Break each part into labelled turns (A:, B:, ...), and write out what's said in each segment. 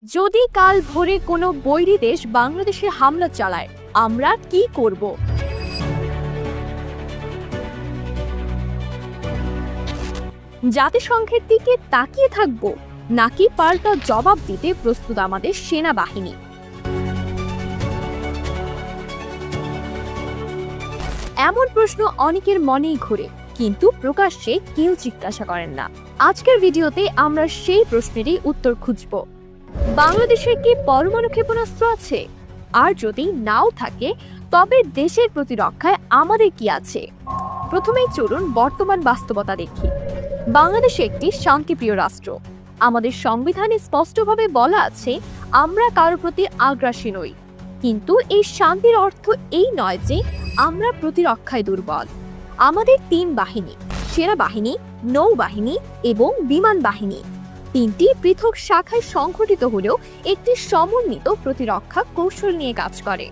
A: যদি কাল ভোরে কোনো বৈরী দেশ বাংলাদেশে হামলা চালায় আমরা কি করব? জাতিসংঘের দিকে তাকিয়ে থাকব নাকি পাল্টা জবাব দিতে প্রস্তুত আমাদের সেনাবাহিনী? এমন প্রশ্ন অনেকের মনেই ঘুরে, কিন্তু প্রকাশ্যে কেউ জিজ্ঞাসা করেন না। আজকের ভিডিওতে আমরা সেই প্রশ্নেরই উত্তর খুঁজব। বাংলাদেশের কি পরমাণু ক্ষেপণাস্ত্র আছে? আর যদি নাও থাকে তবে দেশের প্রতিরক্ষায় আমাদের কি আছে? প্রথমেই চলুন বর্তমান বাস্তবতা দেখি। বাংলাদেশ একটি শান্তিপ্রিয় রাষ্ট্র। আমাদের সংবিধানে স্পষ্টভাবে বলা আছে আমরা কারো প্রতি আগ্রাসী নই। কিন্তু এই শান্তির অর্থ এই নয় যে আমরা প্রতিরক্ষায় দুর্বল। আমাদের তিন বাহিনী, সেনাবাহিনী, নৌবাহিনী এবং বিমান বাহিনী, তিনটি পৃথক শাখায় সংগঠিত হলেও একটি সমন্বিত প্রতিরক্ষা কৌশল নিয়ে কাজ করে।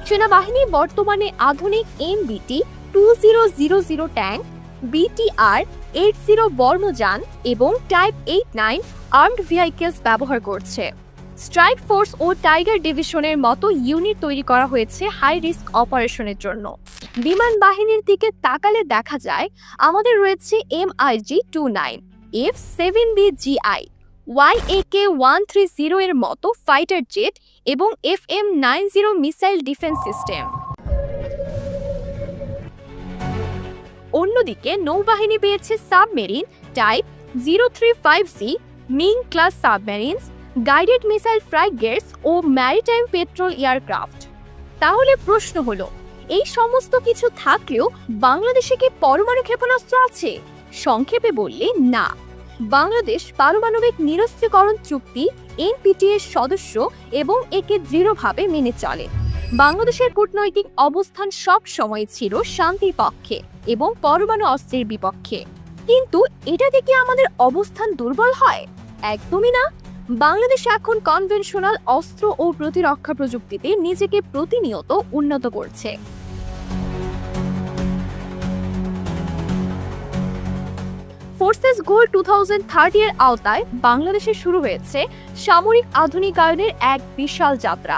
A: সেনাবাহিনী বর্তমানে আধুনিক MBT-2000 ট্যাঙ্ক, BTR-80 বর্মযান এবং টাইপ 89 আর্মড ভেহিকলস ব্যবহার করছে। স্ট্রাইক ফোর্স ও টাইগার ডিভিশনের মতো ইউনিট তৈরি করা হয়েছে হাই রিস্ক অপারেশনের জন্য। বিমান বাহিনীর দিকে তাকালে দেখা যায় আমাদের রয়েছে MiG-29, F-7B GI, YAK-130 এর মতো ফাইটার জেট এবং FM-90 মিসাইল ডিফেন্স সিস্টেম। অন্যদিকে নৌবাহিনী পেয়েছে submarine type 035C, Ming class submarines, guided missile frigates ও ম্যারিটাইম পেট্রোল এয়ারক্রাফট। তাহলে প্রশ্ন হলো, এই সমস্ত কিছু থাকলেও বাংলাদেশে কি পরমাণু ক্ষেপণাস্ত্র আছে? সংক্ষেপে বললে না। বাংলাদেশ পারমাণবিক নিরস্ত্রীকরণ চুক্তি NPT এর সদস্য এবং একে দৃঢ়ভাবে মেনে চলে। বাংলাদেশের কূটনৈতিক অবস্থান সব সময় ছিল শান্তির পক্ষে এবং পরমাণু অস্ত্রের বিপক্ষে। কিন্তু এটাতে কি আমাদের অবস্থান দুর্বল হয়? একদমই না। বাংলাদেশ এখন কনভেনশনাল অস্ত্র ও প্রতিরক্ষা প্রযুক্তিতে নিজেকে প্রতিনিয়ত উন্নত করছে। ফোর্সেস গোল 2030 এর আওতায় বাংলাদেশে শুরু হয়েছে সামরিক আধুনিকায়নের এক বিশাল যাত্রা।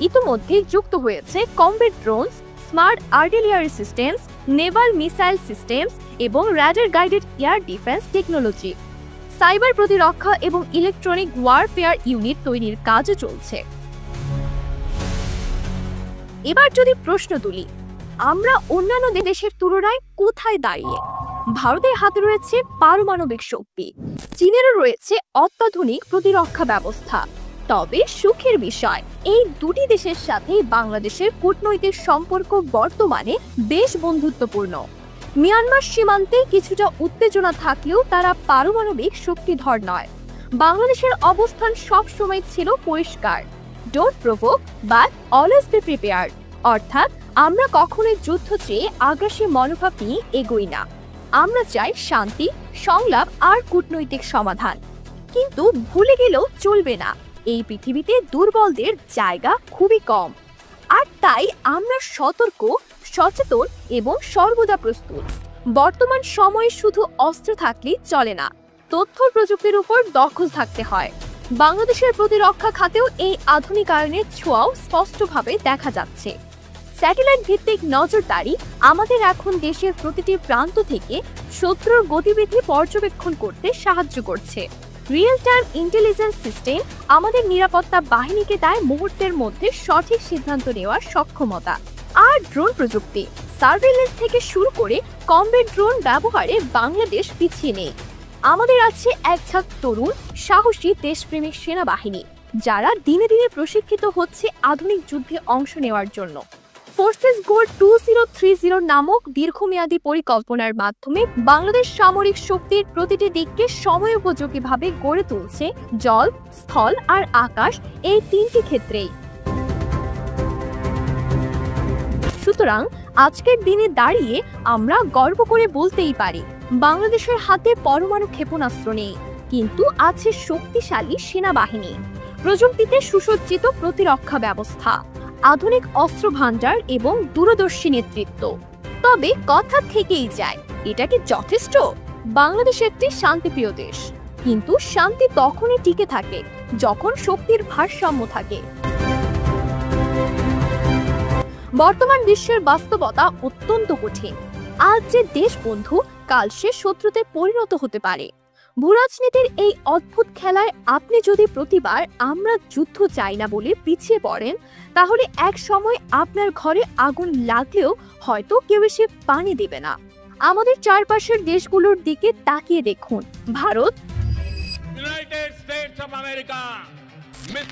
A: ইতিমধ্যে যুক্ত হয়েছে combat drones, smart artillery systems, naval missile systems এবং radar guided air defence technology. Cyber প্রতিরক্ষা এবং ইলেকট্রনিক ওয়ারফেয়ার ইউনিট তৈরির কাজও চলছে। এবার যদি প্রশ্ন তুলি, আমরা অন্যান্য দেশের তুলনায় কোথায় দাঁড়িয়ে? ভারতের হাতে রয়েছে পারমাণবিক শক্তি, চীনেরও রয়েছে অত্যাধুনিক প্রতিরক্ষা ব্যবস্থা। তবে সুখের বিষয়, এই দুটি দেশের সাথে বাংলাদেশের কূটনৈতিক সম্পর্ক বর্তমানে বেশ বন্ধুত্বপূর্ণ। মিয়ানমার সীমান্তে কিছুটা উত্তেজনা থাকলেও তারা পারমাণবিক শক্তিধর নয়। বাংলাদেশের অবস্থান সব সময় ছিল পরিষ্কার, don't provoke but always be prepared. অর্থাৎ আমরা কখনোই যুদ্ধ চেয়ে আগ্রাসী মনোভাব নিয়ে এগোই না। আমরা চাই শান্তি, সংলাপ আর কূটনৈতিক সমাধান। কিন্তু ভুলে গেলেও চলবে না, এই পৃথিবীতে দুর্বলদের জায়গা খুবই কম। আর তাই আমরা সতর্ক, সচেতন এবং সর্বদা প্রস্তুত। বর্তমান সময়ে শুধু অস্ত্র থাকলেই চলে না, তথ্য প্রযুক্তির উপর দখল থাকতে হয়। বাংলাদেশের প্রতিরক্ষা খাতেও এই আধুনিকায়নের ছোঁয়াও স্পষ্টভাবে দেখা যাচ্ছে। স্যাটেলাইট ভিত্তিক নজরদারি আমাদের এখন দেশের প্রতিটি প্রান্ত থেকে শত্রুর গতিবিধি পর্যবেক্ষণ করতে সাহায্য করছে। রিয়েল টাইম ইন্টেলিজেন্স সিস্টেম আমাদের নিরাপত্তা বাহিনীকে দেয় মুহূর্তের মধ্যে সঠিক সিদ্ধান্ত নেওয়ার সক্ষমতা। আর ড্রোন প্রযুক্তি, সার্ভেইলেন্স থেকে শুরু করে কমব্যাট ড্রোন ব্যবহারে বাংলাদেশ পিছিয়ে নেই। আমাদের আছে এক ঝাঁক তরুণ, সাহসী দেশপ্রেমিক সেনাবাহিনী, যারা দিনে দিনে প্রশিক্ষিত হচ্ছে আধুনিক যুদ্ধে অংশ নেওয়ার জন্য। ফোর্সেস গোল 2030 নামক দীর্ঘমেয়াদী পরিকল্পনার মাধ্যমে বাংলাদেশ সামরিক শক্তির প্রতিটি দিককে সময়োপযোগীভাবে গড়ে তুলছে জল, স্থল আর আকাশ, এই তিনটি ক্ষেত্রেই। সুতরাং আজকের দিনে দাঁড়িয়ে আমরা গর্ব করে বলতেই পারি, বাংলাদেশের হাতে পরমাণু ক্ষেপণাস্ত্র নেই, কিন্তু আছে শক্তিশালী সেনাবাহিনী, প্রযুক্তিতে সুসজ্জিত প্রতিরক্ষা ব্যবস্থা, আধুনিক অস্ত্র ভান্ডার এবং দূরদর্শী নেতৃত্ব। তবে কথা থেকেই যায়, এটা কি যথেষ্ট? বাংলাদেশ একটি শান্তিপ্রিয় দেশ, কিন্তু শান্তি তখনই টিকে থাকে যখন শক্তির ভারসাম্য থাকে। বর্তমান বিশ্বের বাস্তবতা অত্যন্ত কঠিন। আজ যে দেশ বন্ধু, কাল সে শত্রুতে পরিণত হতে পারে। ভূরাজনীতির এই অদ্ভুত খেলায় আপনি যদি প্রতিবার আমরা যুদ্ধ চাই না বলে পিছিয়ে পড়েন, তাহলে এক সময় আপনার ঘরে আগুন লাগলেও হয়তো কেউ এসে পানি দেবে না। আমাদের চারপাশের দেশগুলোর দিকে তাকিয়ে দেখুন। Bharat,
B: United states of America,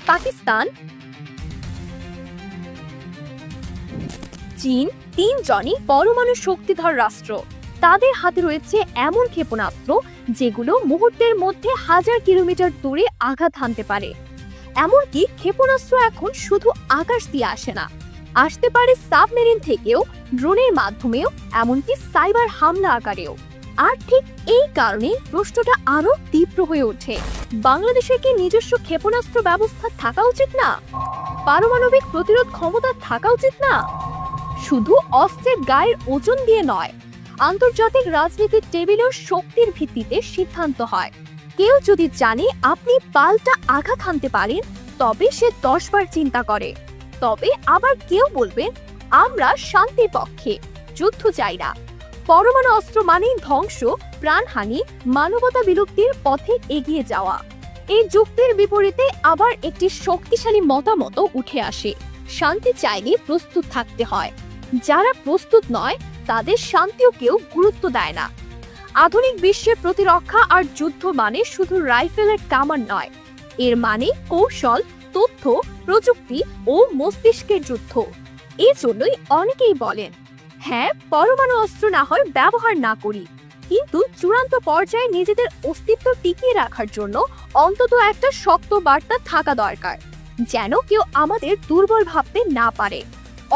A: Pakistan, চীন, তিনজনই পরমাণু শক্তিধর রাষ্ট্র। তাদের হাতে রয়েছে এমন ক্ষেপণাস্ত্র যেগুলো মুহূর্তের মধ্যে 1000 কিলোমিটার দূরে আঘাত হানতে পারে। এমনকি ক্ষেপণাস্ত্র এখন শুধু আকাশ দিয়ে আসে না, আসতে পারে সাবমেরিন থেকেও, ড্রোনের মাধ্যমেও, এমনকি সাইবার হামলা আকারেও। আর ঠিক এই কারণে প্রশ্নটা আরো তীব্র হয়ে ওঠে, বাংলাদেশের কি নিজস্ব ক্ষেপণাস্ত্র ব্যবস্থা থাকা উচিত না? পারমাণবিক প্রতিরোধ ক্ষমতা থাকা উচিত না? শুধু অস্ত্রের গায়ের ওজন দিয়ে নয়, আন্তর্জাতিক রাজনীতির টেবিলেও শক্তির ভিত্তিতে সিদ্ধান্ত হয়। কেউ যদি জানে আপনি পাল্টা আঘাত হানতে পারেন, তবে সে 10 বার চিন্তা করে। তবে আবার কেউ বলবেন আমরা শান্তির পক্ষে, যুদ্ধ চাই না। পরমাণু অস্ত্র মানেই ধ্বংস, প্রাণহানি, মানবতা বিলুপ্তির পথে এগিয়ে যাওয়া। এই যুক্তির বিপরীতে আবার একটি শক্তিশালী মতামত উঠে আসে, শান্তি চাইলে প্রস্তুত থাকতে হয়। যারা প্রস্তুত নয় তাদের শান্তিও কেউ গুরুত্ব দেয় না। আধুনিক বিশ্বের প্রতিরক্ষা আর যুদ্ধ মানে শুধু রাইফেলের কামান নয়, এর মানে কৌশল, তথ্য, প্রযুক্তি ও মস্তিষ্কের যুদ্ধ। এই জন্যই অনেকেই বলেন, হ্যাঁ, পরমাণু অস্ত্র না হয় ব্যবহার না করি, কিন্তু চূড়ান্ত পর্যায়ে নিজেদের অস্তিত্ব টিকিয়ে রাখার জন্য অন্তত একটা শক্ত বার্তা থাকা দরকার, যেন কেউ আমাদের দুর্বল ভাবতে না পারে।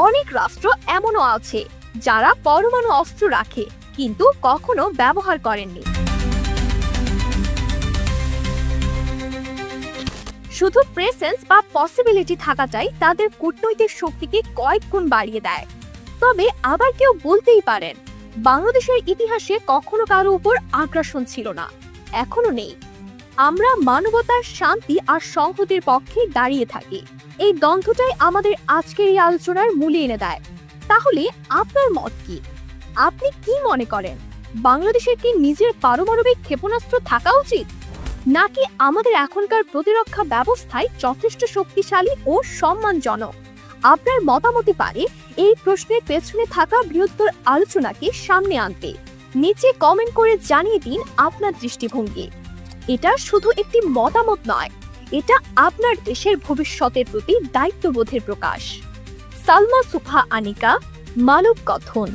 A: অনেক রাষ্ট্র এমনও আছে যারা পরমাণু অস্ত্র রাখে কিন্তু কখনো ব্যবহার করেননি। শুধু প্রেসেন্স বা পসিবিলিটি থাকাটাই তাদের কূটনৈতিক শক্তিকে কয়েক গুণ বাড়িয়ে দেয়। তবে আবার কেউ বলতেই পারেন, বাংলাদেশের ইতিহাসে কখনো কারো উপর আগ্রাসন ছিল না, এখনো নেই। আমরা মানবতার, শান্তি আর সংহতির পক্ষে দাঁড়িয়ে থাকি। এই দ্বন্দ্বটাই আমাদের আজকের এই আলোচনার মূলে এনে দেয়। তাহলে আপনার মত কি? আপনি কি মনে করেন, বাংলাদেশের কি নিজের পারমাণবিক ক্ষেপণাস্ত্র থাকা উচিত, নাকি আমাদের এখনকার প্রতিরক্ষা ব্যবস্থায় যথেষ্ট শক্তিশালী ও সম্মানজনক? আপনার মতামতই পারে এই প্রশ্নের পেছনে থাকা বৃহত্তর আলোচনাকে সামনে আনতে। নিচে কমেন্ট করে জানিয়ে দিন আপনার দৃষ্টিভঙ্গি। এটা শুধু একটি মতামত নয়, এটা আপনার দেশের ভবিষ্যতের প্রতি দায়িত্ববোধের প্রকাশ। সালমা সুফা আনিকা, মানব কথন।